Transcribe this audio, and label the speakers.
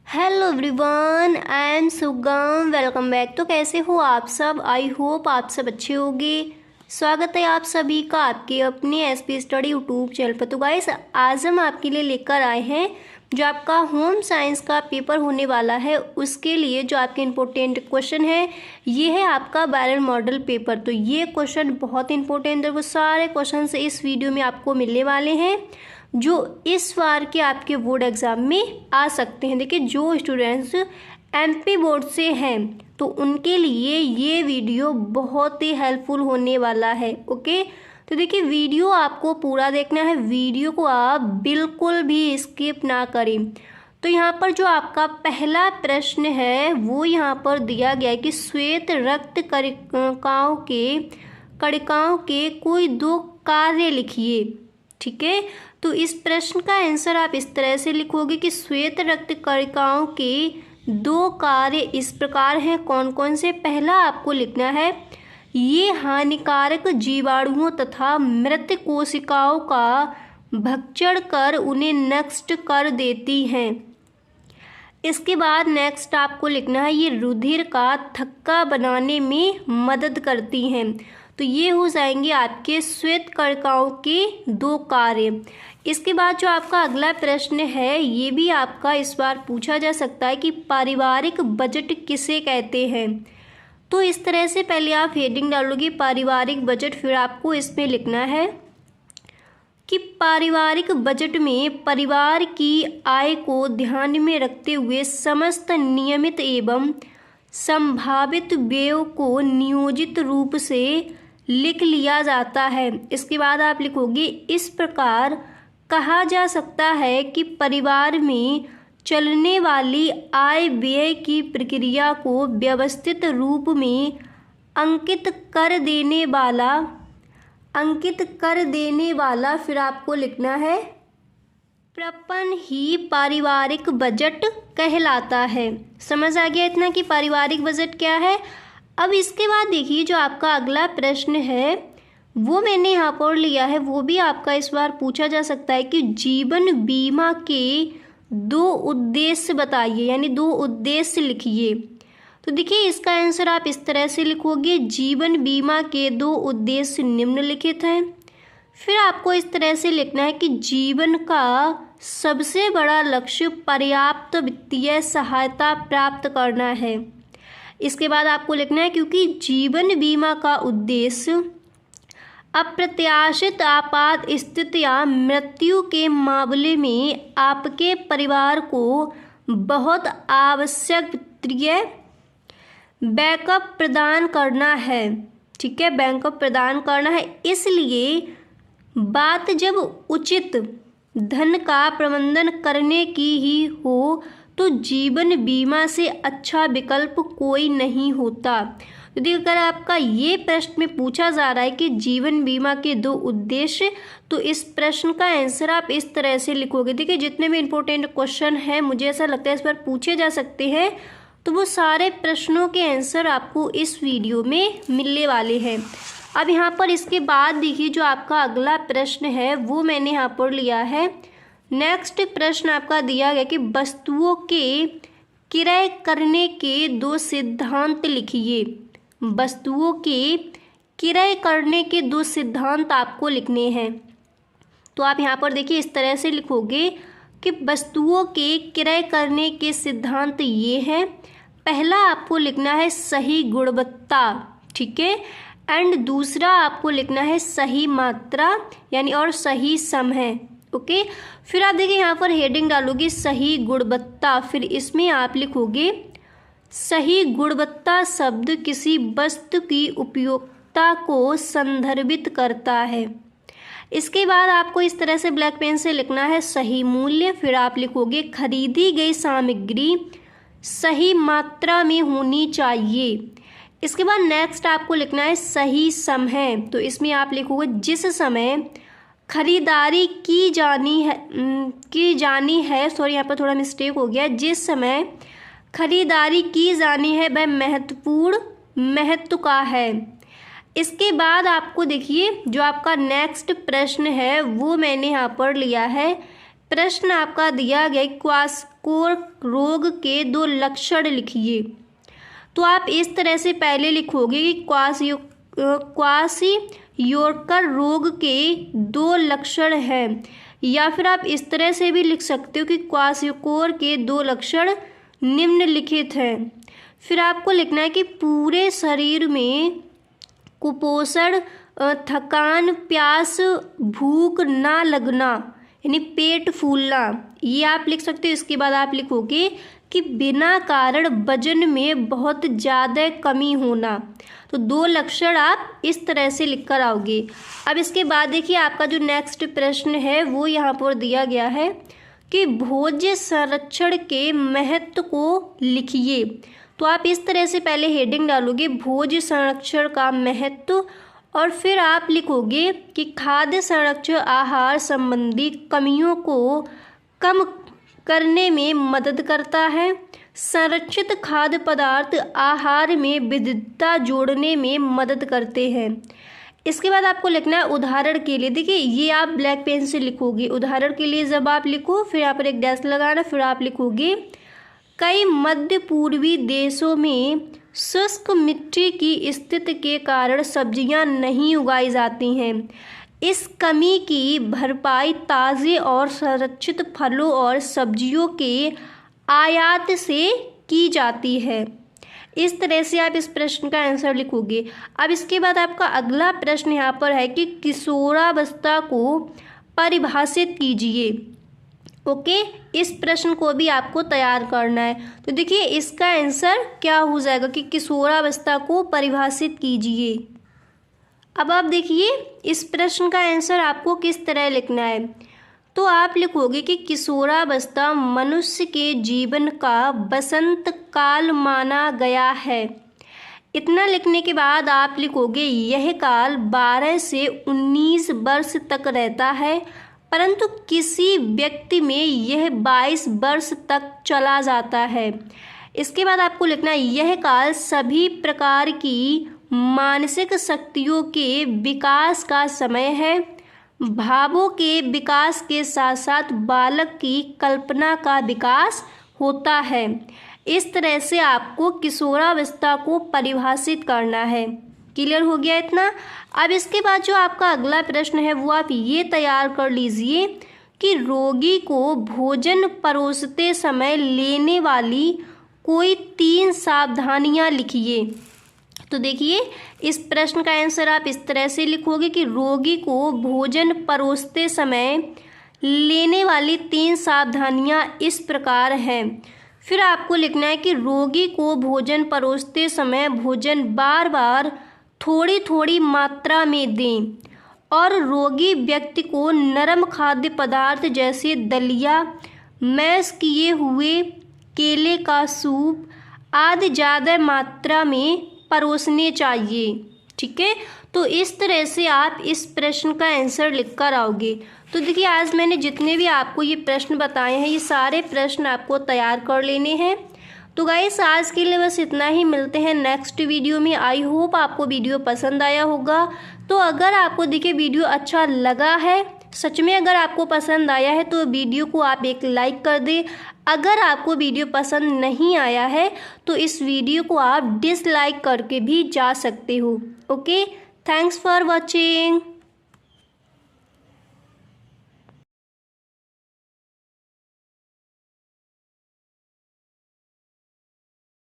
Speaker 1: Hello everyone, I am सुगम। Welcome back. तो कैसे हो आप सब? आई होप आप सब अच्छे होंगे। स्वागत है आप सभी का आपके अपने एसपी स्टडी यूट्यूब चैनल पर। तो गाइस, आज हम आपके लिए लेकर आए हैं जो आपका होम साइंस का पेपर होने वाला है, उसके लिए जो आपके इम्पोर्टेंट क्वेश्चन है ये है आपका बैरल मॉडल पेपर। तो ये क्वेश्चन बहुत इंपॉर्टेंट है, वो सारे क्वेश्चन इस वीडियो में आपको मिलने वाले हैं जो इस बार के आपके बोर्ड एग्ज़ाम में आ सकते हैं। देखिए, जो स्टूडेंट्स एमपी बोर्ड से हैं तो उनके लिए ये वीडियो बहुत ही हेल्पफुल होने वाला है। ओके, तो देखिए, वीडियो आपको पूरा देखना है, वीडियो को आप बिल्कुल भी स्किप ना करें। तो यहाँ पर जो आपका पहला प्रश्न है वो यहाँ पर दिया गया है कि श्वेत रक्त कणिकाओं के कोई दो कार्य लिखिए। ठीक है, तो इस प्रश्न का आंसर आप इस तरह से लिखोगे कि श्वेत रक्त कणिकाओं के दो कार्य इस प्रकार हैं। कौन कौन से? पहला आपको लिखना है, ये हानिकारक जीवाणुओं तथा मृत कोशिकाओं का भक्षण कर उन्हें नष्ट कर देती हैं। इसके बाद नेक्स्ट आपको लिखना है, ये रुधिर का थक्का बनाने में मदद करती हैं। तो ये हो जाएंगे आपके श्वेत कणिकाओं के दो कार्य। इसके बाद जो आपका अगला प्रश्न है ये भी आपका इस बार पूछा जा सकता है कि पारिवारिक बजट किसे कहते हैं। तो इस तरह से पहले आप हेडिंग डालोगे पारिवारिक बजट, फिर आपको इसमें लिखना है कि पारिवारिक बजट में परिवार की आय को ध्यान में रखते हुए समस्त नियमित एवं संभावित व्ययों को नियोजित रूप से लिख लिया जाता है। इसके बाद आप लिखोगे, इस प्रकार कहा जा सकता है कि परिवार में चलने वाली आय व्यय की प्रक्रिया को व्यवस्थित रूप में अंकित कर देने वाला फिर आपको लिखना है प्रपण ही पारिवारिक बजट कहलाता है। समझ आ गया इतना कि पारिवारिक बजट क्या है? अब इसके बाद देखिए, जो आपका अगला प्रश्न है वो मैंने यहाँ पर लिया है, वो भी आपका इस बार पूछा जा सकता है कि जीवन बीमा के दो उद्देश्य बताइए, यानी दो उद्देश्य लिखिए। तो देखिए, इसका आंसर आप इस तरह से लिखोगे, जीवन बीमा के दो उद्देश्य निम्नलिखित हैं। फिर आपको इस तरह से लिखना है कि जीवन का सबसे बड़ा लक्ष्य पर्याप्त वित्तीय सहायता प्राप्त करना है। इसके बाद आपको लिखना है, क्योंकि जीवन बीमा का उद्देश्य अप्रत्याशित आपात स्थिति या मृत्यु के मामले में आपके परिवार को बहुत आवश्यक वित्तीय बैकअप प्रदान करना है। ठीक है, बैकअप प्रदान करना है। इसलिए बात जब उचित धन का प्रबंधन करने की ही हो तो जीवन बीमा से अच्छा विकल्प कोई नहीं होता। यदि अगर आपका ये प्रश्न में पूछा जा रहा है कि जीवन बीमा के दो उद्देश्य, तो इस प्रश्न का आंसर आप इस तरह से लिखोगे। देखिए, जितने भी इम्पोर्टेंट क्वेश्चन हैं मुझे ऐसा लगता है इस पर पूछे जा सकते हैं, तो वो सारे प्रश्नों के आंसर आपको इस वीडियो में मिलने वाले हैं। अब यहाँ पर इसके बाद देखिए, जो आपका अगला प्रश्न है वो मैंने यहाँ पर लिया है। नेक्स्ट प्रश्न आपका दिया गया कि वस्तुओं के क्रय करने के दो सिद्धांत लिखिए। वस्तुओं के क्रय करने के दो सिद्धांत आपको लिखने हैं। तो आप यहाँ पर देखिए इस तरह से लिखोगे कि वस्तुओं के क्रय करने के सिद्धांत ये हैं। पहला आपको लिखना है सही गुणवत्ता, ठीक है, एंड दूसरा आपको लिखना है सही मात्रा यानी और सही समय। ओके, फिर आप देखिए यहाँ पर हेडिंग डालोगे सही गुणवत्ता, फिर इसमें आप लिखोगे सही गुणवत्ता शब्द किसी वस्तु की उपयोगिता को संदर्भित करता है। इसके बाद आपको इस तरह से ब्लैक पेन से लिखना है सही मूल्य, फिर आप लिखोगे खरीदी गई सामग्री सही मात्रा में होनी चाहिए। इसके बाद नेक्स्ट आपको लिखना है सही समय, तो इसमें आप लिखोगे जिस समय खरीदारी की जानी है सॉरी यहाँ पर थोड़ा मिस्टेक हो गया, जिस समय खरीदारी की जानी है वह महत्व का है। इसके बाद आपको देखिए जो आपका नेक्स्ट प्रश्न है वो मैंने यहाँ पर लिया है। प्रश्न आपका दिया गया क्वाशियोकोर रोग के 2 लक्षण लिखिए। तो आप इस तरह से पहले लिखोगे कि क्वाशियोकोर रोग के 2 लक्षण हैं, या फिर आप इस तरह से भी लिख सकते हो कि क्वाशियोकोर के 2 लक्षण निम्नलिखित हैं। फिर आपको लिखना है कि पूरे शरीर में कुपोषण, थकान, प्यास, भूख ना लगना यानी पेट फूलना, ये आप लिख सकते हो। इसके बाद आप लिखोगे कि बिना कारण वजन में बहुत ज़्यादा कमी होना। तो 2 लक्षण आप इस तरह से लिख कर आओगे। अब इसके बाद देखिए आपका जो नेक्स्ट प्रश्न है वो यहाँ पर दिया गया है कि भोज्य संरक्षण के महत्व को लिखिए। तो आप इस तरह से पहले हेडिंग डालोगे भोज्य संरक्षण का महत्व, और फिर आप लिखोगे कि खाद्य संरक्षण आहार संबंधी कमियों को कम करने में मदद करता है। संरक्षित खाद्य पदार्थ आहार में विविधता जोड़ने में मदद करते हैं। इसके बाद आपको लिखना है उदाहरण के लिए। देखिए ये आप ब्लैक पेन से लिखोगे। उदाहरण के लिए जब आप लिखो फिर यहाँ पर एक डैश लगाना, फिर आप लिखोगे कई मध्य पूर्वी देशों में शुष्क मिट्टी की स्थिति के कारण सब्जियां नहीं उगाई जाती हैं। इस कमी की भरपाई ताज़े और संरक्षित फलों और सब्जियों के आयात से की जाती है। इस तरह से आप इस प्रश्न का आंसर लिखोगे। अब इसके बाद आपका अगला प्रश्न यहाँ पर है कि किशोरावस्था को परिभाषित कीजिए। ओके, इस प्रश्न को भी आपको तैयार करना है। तो देखिए इसका आंसर क्या हो जाएगा कि किशोरावस्था को परिभाषित कीजिए। अब आप देखिए इस प्रश्न का आंसर आपको किस तरह लिखना है। तो आप लिखोगे कि किशोरावस्था मनुष्य के जीवन का बसंत काल माना गया है। इतना लिखने के बाद आप लिखोगे यह काल 12 से 19 वर्ष तक रहता है, परंतु किसी व्यक्ति में यह 22 वर्ष तक चला जाता है। इसके बाद आपको लिखना है यह काल सभी प्रकार की मानसिक शक्तियों के विकास का समय है। भावों के विकास के साथ साथ बालक की कल्पना का विकास होता है। इस तरह से आपको किशोरावस्था को परिभाषित करना है। क्लियर हो गया इतना। अब इसके बाद जो आपका अगला प्रश्न है वो आप ये तैयार कर लीजिए कि रोगी को भोजन परोसते समय लेने वाली कोई 3 सावधानियां लिखिए। तो देखिए इस प्रश्न का आंसर आप इस तरह से लिखोगे कि रोगी को भोजन परोसते समय लेने वाली 3 सावधानियां इस प्रकार हैं। फिर आपको लिखना है कि रोगी को भोजन परोसते समय भोजन बार बार थोड़ी थोड़ी मात्रा में दें, और रोगी व्यक्ति को नरम खाद्य पदार्थ जैसे दलिया, मैश किए हुए केले का सूप आदि ज़्यादा मात्रा में परोसने चाहिए। ठीक है, तो इस तरह से आप इस प्रश्न का आंसर लिख कर आओगे। तो देखिए आज मैंने जितने भी आपको ये प्रश्न बताए हैं ये सारे प्रश्न आपको तैयार कर लेने हैं। तो गाइस आज के लिए बस इतना ही, मिलते हैं नेक्स्ट वीडियो में। आई होप आपको वीडियो पसंद आया होगा। तो अगर आपको देखिए वीडियो अच्छा लगा है, सच में अगर आपको पसंद आया है तो वीडियो को आप एक लाइक कर दें। अगर आपको वीडियो पसंद नहीं आया है तो इस वीडियो को आप डिसलाइक करके भी जा सकते हो। Okay, thanks for watching.